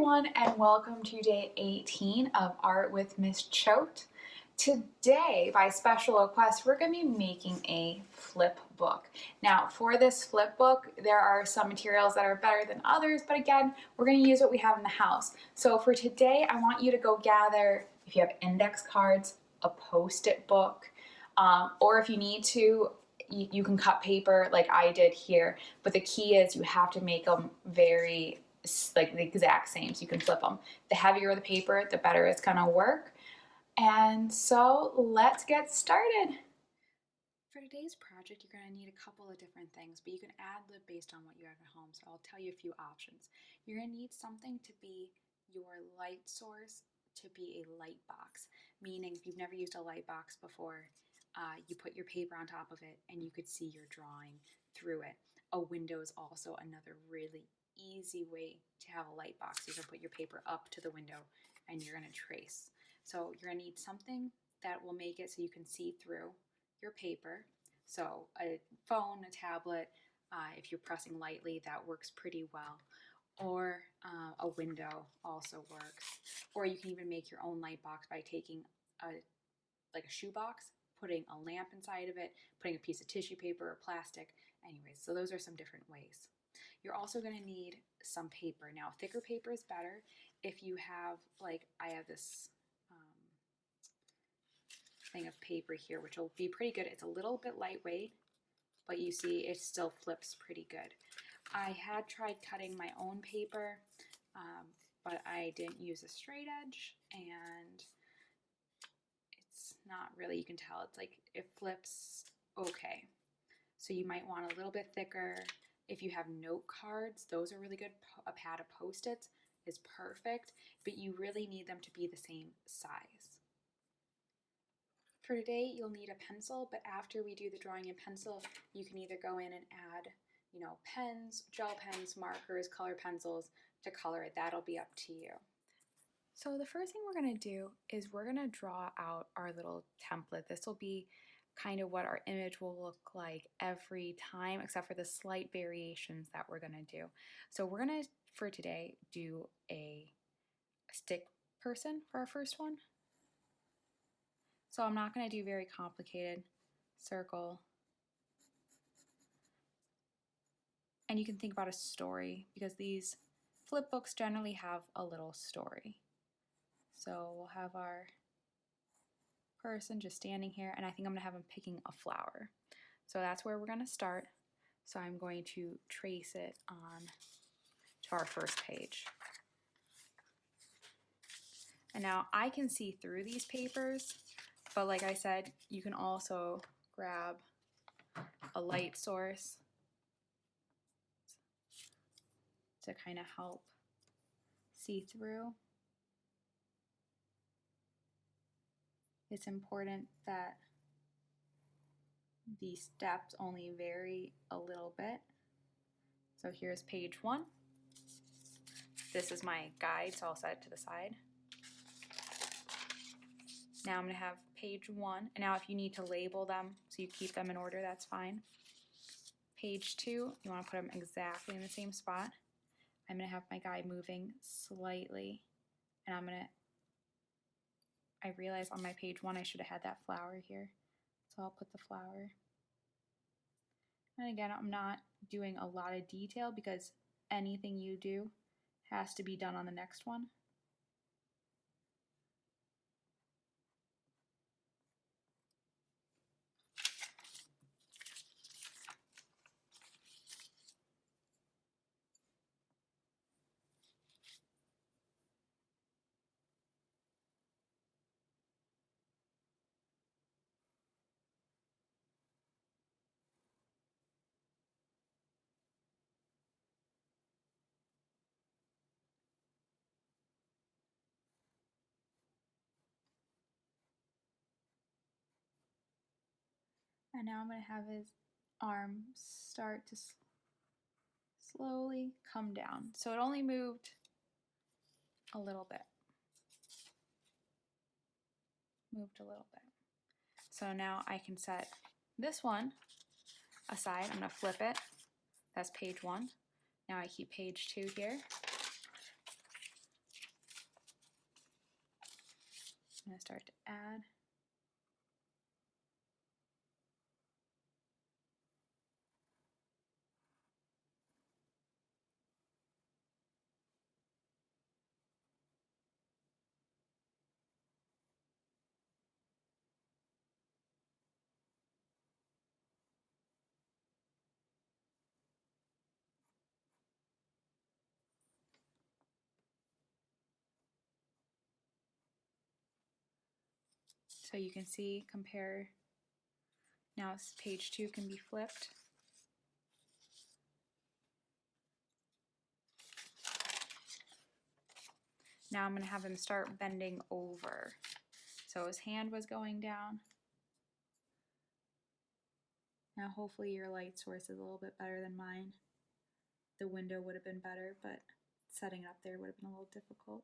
everyone, and welcome to day 18 of Art with Miss Choate. Today, by special request, we're going to be making a flip book. Now, for this flip book, there are some materials that are better than others, but again, we're going to use what we have in the house. So for today, I want you to go gather, if you have index cards, a post-it book, or if you need to, you can cut paper like I did here, but the key is you have to make them very like the exact same so you can flip them. The heavier the paper, the better it's gonna work. And so let's get started. For today's project, you're gonna need a couple of different things, but you can ad-lib based on what you have at home, so I'll tell you a few options. You're gonna need something to be your light source, to be a light box, meaning if you've never used a light box before, you put your paper on top of it and you could see your drawing through it. A window is also another really easy way to have a light box. You can put your paper up to the window and you're going to trace. So you're going to need something that will make it so you can see through your paper. So a phone, a tablet, if you're pressing lightly, that works pretty well. Or a window also works. Or you can even make your own light box by taking a shoebox, putting a lamp inside of it, putting a piece of tissue paper or plastic. Anyways, so those are some different ways. You're also going to need some paper. Now, thicker paper is better if you have, like I have this thing of paper here, which will be pretty good. It's a little bit lightweight, but you see it still flips pretty good. I had tried cutting my own paper, but I didn't use a straight edge, and it's not really, you can tell, it's like it flips okay. So you might want a little bit thicker. If you have note cards, those are really good. A pad of Post-its is perfect, but you really need them to be the same size. For today, you'll need a pencil, but after we do the drawing in pencil, you can either go in and add, pens, gel pens, markers, color pencils to color it. That'll be up to you. So the first thing we're going to do is we're going to draw out our little template. This will be kind of what our image will look like every time, except for the slight variations that we're going to do. So we're going to, for today, do a stick person for our first one. So I'm not going to do very complicated. Circle. And you can think about a story, because these flip books generally have a little story. So we'll have our person just standing here, and I think I'm going to have him picking a flower. So that's where we're going to start. So I'm going to trace it on to our first page. And now I can see through these papers, but like I said, you can also grab a light source to kind of help see through. It's important that the steps only vary a little bit. So here's page 1. This is my guide, so I'll set it to the side. Now I'm going to have page 1, and now if you need to label them so you keep them in order, that's fine. Page 2, you want to put them exactly in the same spot. I'm going to have my guide moving slightly, and I realized on my page 1 I should have had that flower here, so I'll put the flower. And again, I'm not doing a lot of detail because anything you do has to be done on the next one. And now I'm going to have his arm start to slowly come down. So it only moved a little bit. So now I can set this one aside. I'm going to flip it. That's page 1. Now I keep page 2 here. I'm going to start to add. So you can see, compare, now page 2 can be flipped. Now I'm going to have him start bending over. So his hand was going down. Now hopefully your light source is a little bit better than mine. The window would have been better, but setting it up there would have been a little difficult.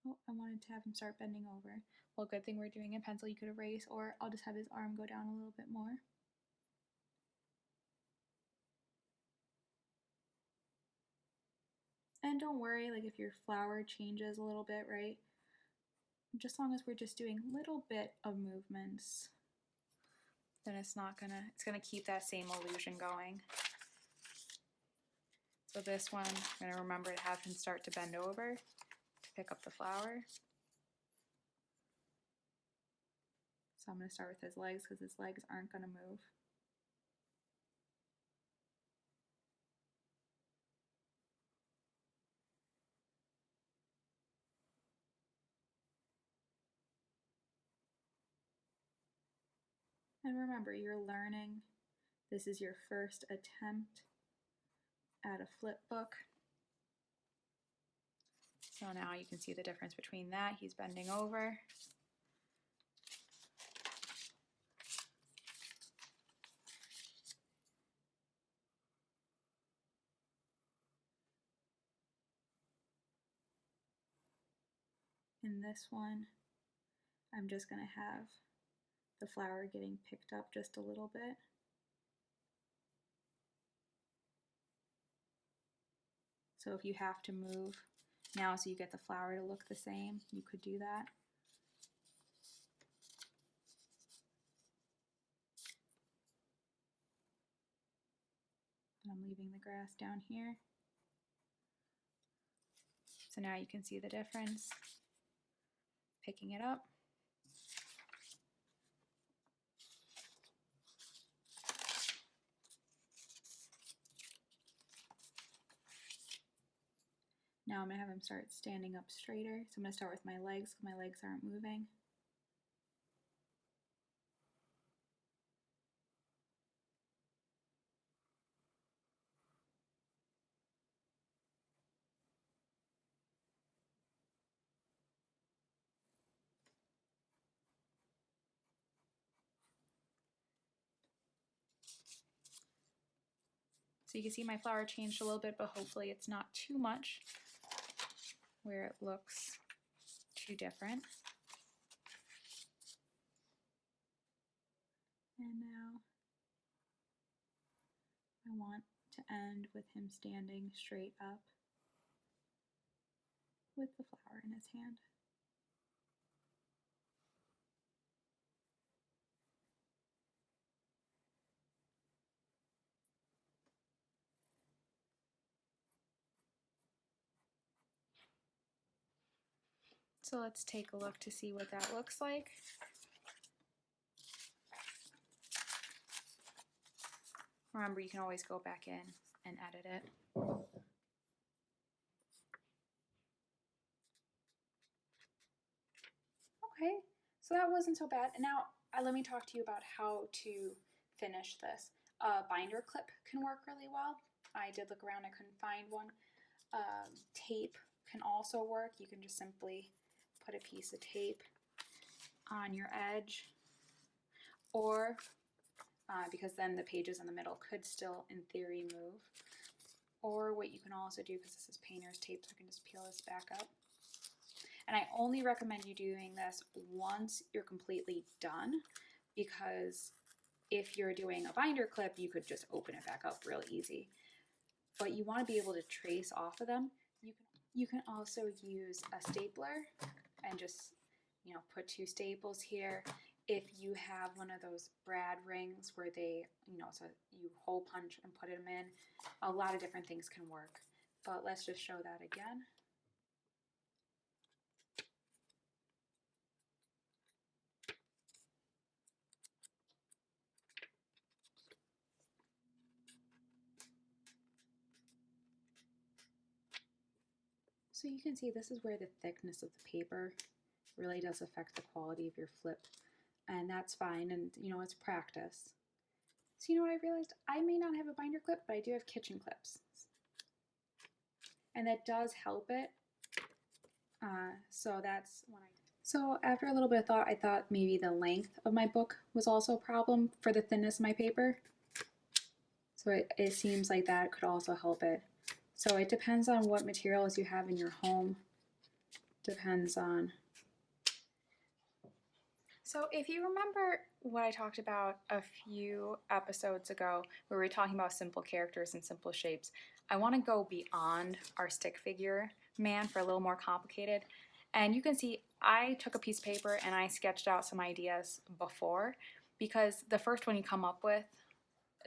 Oh, I wanted to have him start bending over. Well, good thing we're doing a pencil. You could erase, or I'll just have his arm go down a little bit more. And don't worry, like if your flower changes a little bit, right? Just as long as we're just doing a little bit of movements, then it's gonna keep that same illusion going. So this one, I'm gonna remember to have him start to bend over to pick up the flower. So I'm gonna start with his legs because his legs aren't gonna move. And remember, you're learning. This is your first attempt at a flip book. So now you can see the difference between that. He's bending over. In this one, I'm just going to have the flower getting picked up just a little bit. So if you have to move now so you get the flower to look the same, you could do that. And I'm leaving the grass down here. So now you can see the difference. Picking it up. Now I'm going to have him start standing up straighter. So I'm going to start with my legs because my legs aren't moving. So you can see my flower changed a little bit, but hopefully it's not too much where it looks too different. And now I want to end with him standing straight up with the flower in his hand. So let's take a look to see what that looks like. Remember, you can always go back in and edit it. Okay, so that wasn't so bad. And now let me talk to you about how to finish this. A binder clip can work really well. I did look around, I couldn't find one. Tape can also work. You can just simply put a piece of tape on your edge, or because then the pages in the middle could still, in theory, move. Or what you can also do, because this is painter's tape, so I can just peel this back up. And I only recommend you doing this once you're completely done, because if you're doing a binder clip, you could just open it back up real easy. But you want to be able to trace off of them. You can also use a stapler and just, put 2 staples here. If you have one of those brad rings where they, so you hole punch and put them in, a lot of different things can work. But let's just show that again. So you can see this is where the thickness of the paper really does affect the quality of your flip. And that's fine, and it's practice. So what I realized? I may not have a binder clip, but I do have kitchen clips. And that does help it. So that's when I did. So after a little bit of thought, I thought maybe the length of my book was also a problem for the thinness of my paper. So it seems like that could also help it. So it depends on what materials you have in your home. Depends on. So if you remember what I talked about a few episodes ago, where we were talking about simple characters and simple shapes, I want to go beyond our stick figure man for a little more complicated. And you can see I took a piece of paper and I sketched out some ideas before, because the first one you come up with,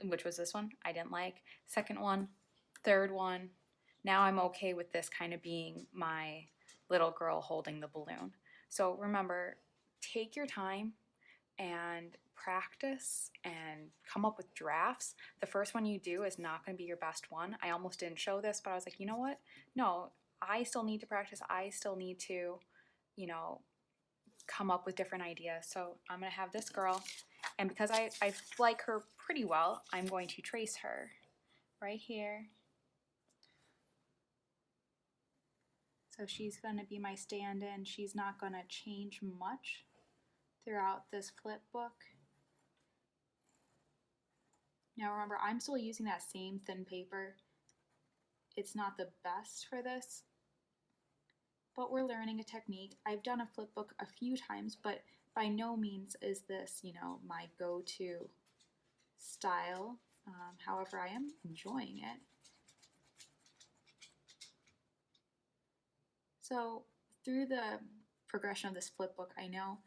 which was this one, I didn't like. Second one, third one, now I'm okay with this kind of being my little girl holding the balloon. So remember, take your time and practice and come up with drafts. The first one you do is not going to be your best one. I almost didn't show this, but I was like, you know what? No, I still need to practice. I still need to, come up with different ideas. So I'm going to have this girl, and because I like her pretty well, I'm going to trace her right here. So she's going to be my stand-in. She's not going to change much throughout this flip book. Now remember, I'm still using that same thin paper. It's not the best for this, but we're learning a technique. I've done a flip book a few times, but by no means is this, my go-to style. However, I am enjoying it. So through the progression of this flip book, I know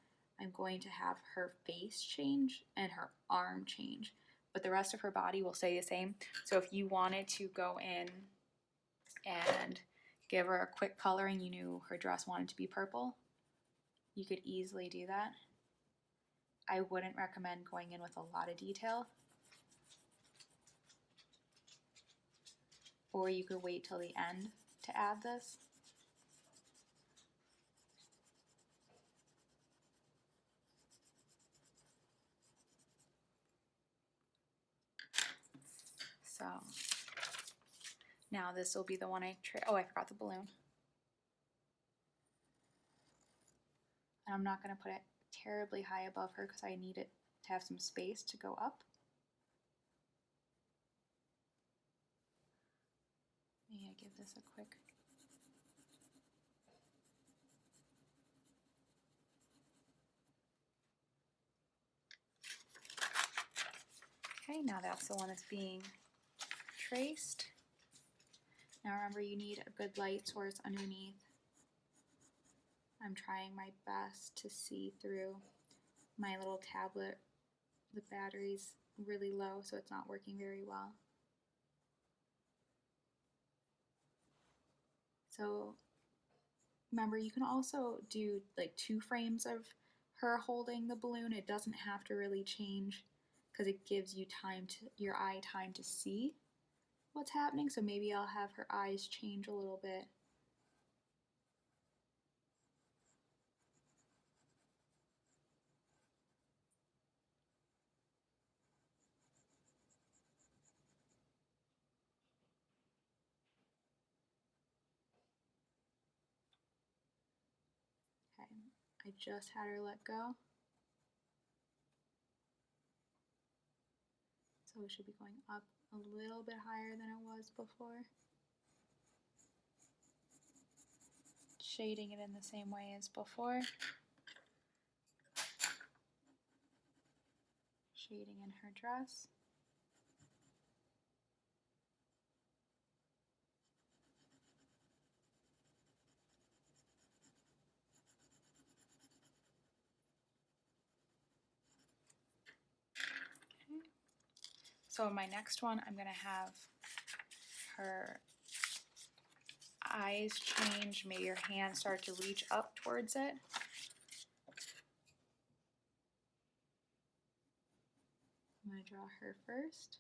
I'm going to have her face change and her arm change, but the rest of her body will stay the same. So if you wanted to go in and give her a quick coloring, you knew her dress wanted to be purple, you could easily do that. I wouldn't recommend going in with a lot of detail, or you could wait till the end to add this. So now this will be the one I forgot the balloon. And I'm not going to put it terribly high above her because I need it to have some space to go up. May I give this a quick... Okay, now that's the one that's being traced. Now remember, you need a good light source underneath. I'm trying my best to see through my little tablet. The battery's really low, so it's not working very well. So remember, you can also do like 2 frames of her holding the balloon. It doesn't have to really change because it gives you your eye time to see what's happening. So maybe I'll have her eyes change a little bit. Okay, I just had her let go. So it should be going up a little bit higher than it was before. Shading it in the same way as before. Shading in her dress. So in my next one, I'm going to have her eyes change, maybe your hands start to reach up towards it. I'm going to draw her first.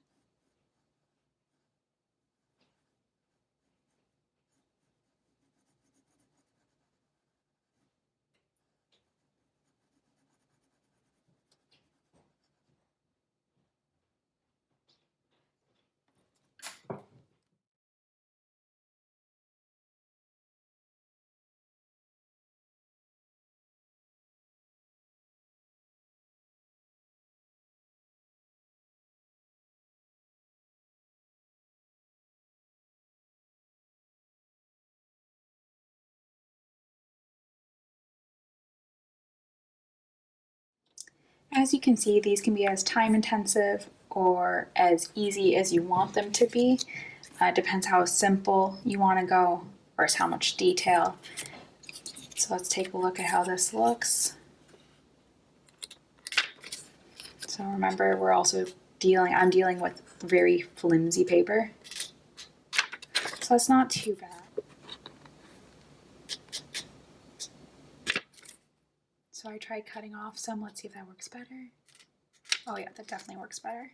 As you can see, these can be as time intensive or as easy as you want them to be. It depends how simple you want to go versus how much detail. So let's take a look at how this looks. So remember, I'm dealing with very flimsy paper. So that's not too bad. So I tried cutting off some. Let's see if that works better. Oh yeah, that definitely works better.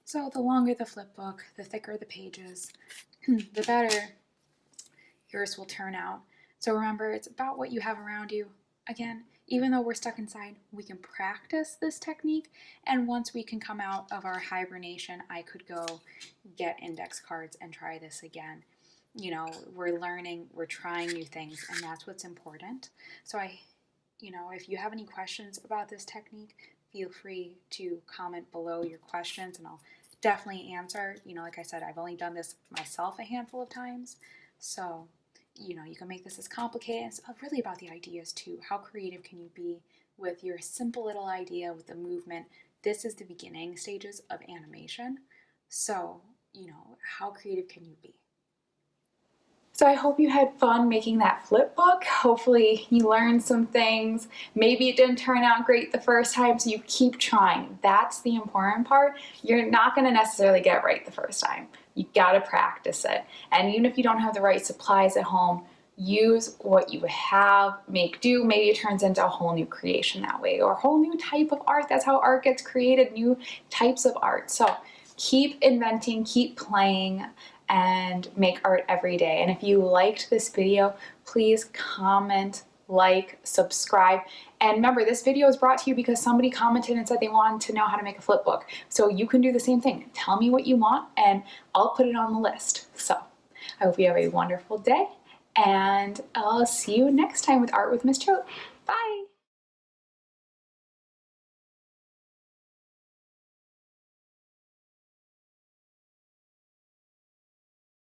So the longer the flip book, the thicker the pages, the better yours will turn out. So remember, it's about what you have around you. Again, even though we're stuck inside, we can practice this technique. And once we can come out of our hibernation, I could go get index cards and try this again. You know, we're learning, we're trying new things, and that's what's important. So if you have any questions about this technique, feel free to comment below your questions and I'll definitely answer. Like I said, I've only done this myself a handful of times. So, you can make this as complicated. It's really about the ideas too. How creative can you be with your simple little idea with the movement? This is the beginning stages of animation. So, how creative can you be? So I hope you had fun making that flip book. Hopefully you learned some things. Maybe it didn't turn out great the first time, so you keep trying. That's the important part. You're not gonna necessarily get it right the first time. You gotta practice it. And even if you don't have the right supplies at home, use what you have, make do. Maybe it turns into a whole new creation that way, or a whole new type of art. That's how art gets created, new types of art. So keep inventing, keep playing, and make art every day. And if you liked this video, please comment, like, subscribe. And remember, this video is brought to you because somebody commented and said they wanted to know how to make a flip book. So you can do the same thing. Tell me what you want and I'll put it on the list. So I hope you have a wonderful day and I'll see you next time with Art with Miss Choate. Bye.